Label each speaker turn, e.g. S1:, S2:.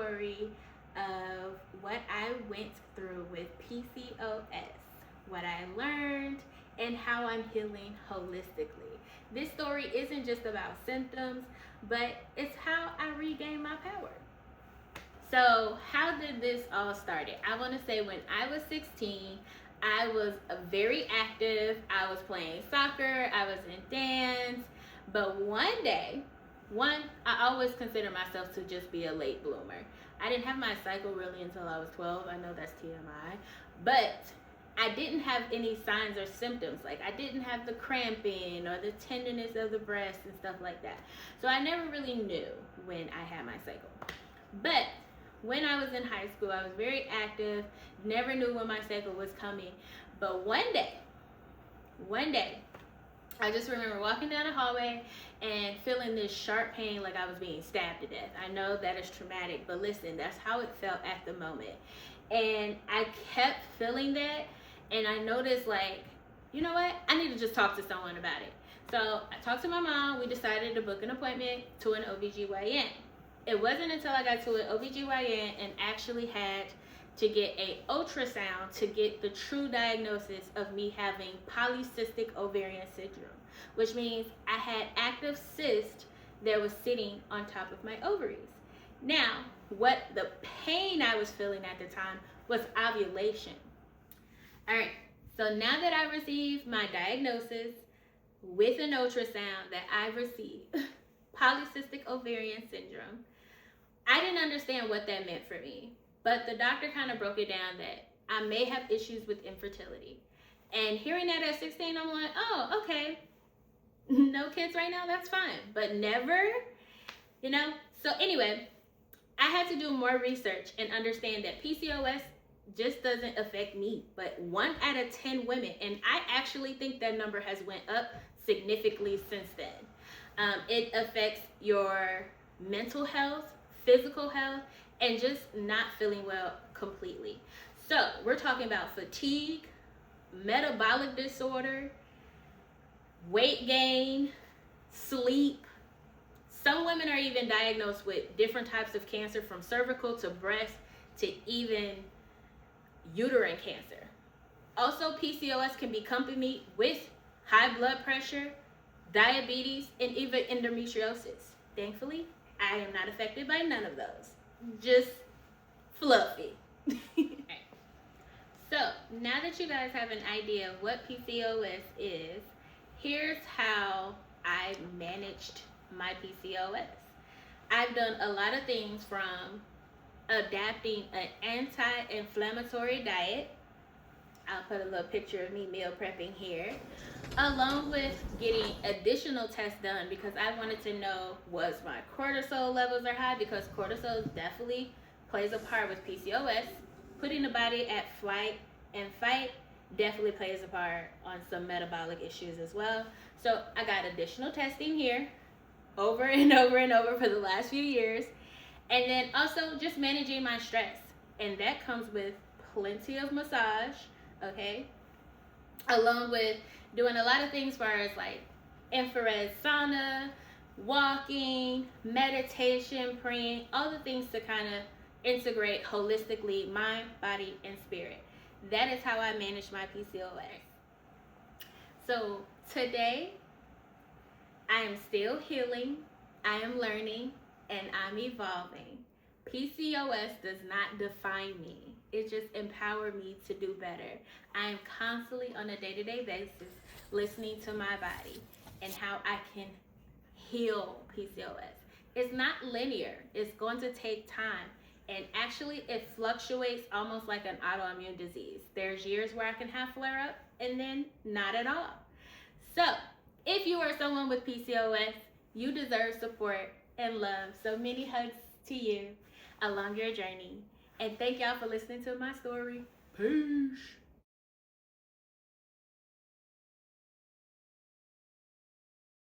S1: story of what I went through with PCOS, what I learned, and how I'm healing holistically. This story isn't just about symptoms, but it's how I regained my power. So, how did this all start? I want to say when I was 16, I was very active. I was playing soccer, I was in dance, but one day, I always consider myself to just be a late bloomer. I didn't have my cycle really until I was 12. I know that's TMI, but I didn't have any signs or symptoms. Like I didn't have the cramping or the tenderness of the breast and stuff like that. So I never really knew when I had my cycle. But when I was in high school, I was very active, never knew when my cycle was coming. But one day, I just remember walking down the hallway and feeling this sharp pain like I was being stabbed to death. I know that is traumatic, but listen, that's how it felt at the moment. And I kept feeling that, and I noticed, like, you know what? I need to just talk to someone about it. So I talked to my mom. We decided to book an appointment to an OBGYN. It wasn't until I got to an OBGYN and actually had to get an ultrasound to get the true diagnosis of me having polycystic ovarian syndrome, which means I had active cyst that was sitting on top of my ovaries. Now, what the pain I was feeling at the time was ovulation. All right, so now that I received my diagnosis with an ultrasound that I received polycystic ovarian syndrome, I didn't understand what that meant for me. But the doctor kind of broke it down that I may have issues with infertility. And hearing that at 16, I'm like, oh, okay. No kids right now, that's fine. But never, you know? So anyway, I had to do more research and understand that PCOS just doesn't affect me, but 1 out of 10 women. And I actually think that number has went up significantly since then. It affects your mental health, physical health, and just not feeling well completely. So we're talking about fatigue, metabolic disorder, weight gain, sleep. Some women are even diagnosed with different types of cancer, from cervical to breast to even uterine cancer. Also, PCOS can be accompanied with high blood pressure, diabetes, and even endometriosis. Thankfully, I am not affected by none of those. Just fluffy. So now that you guys have an idea of what PCOS is, here's how I managed my PCOS. I've done a lot of things, from adapting an anti-inflammatory diet. I'll put a little picture of me meal prepping here, along with getting additional tests done because I wanted to know, was my cortisol levels are high, because cortisol definitely plays a part with PCOS. Putting the body at flight and fight definitely plays a part on some metabolic issues as well. So I got additional testing here over and over and over for the last few years. And then also just managing my stress. And that comes with plenty of massage, okay? Along with doing a lot of things as far as like infrared sauna, walking, meditation, praying, all the things to kind of integrate holistically mind, body, and spirit. That is how I manage my PCOS. So today, I am still healing, I am learning, and I'm evolving. PCOS does not define me. It just empowers me to do better. I am constantly on a day-to-day basis listening to my body and how I can heal PCOS. It's not linear. It's going to take time. And actually, it fluctuates almost like an autoimmune disease. There's years where I can have flare-up and then not at all. So, if you are someone with PCOS, you deserve support and love. So many hugs to you along your journey. And thank y'all for listening to my story. Peace.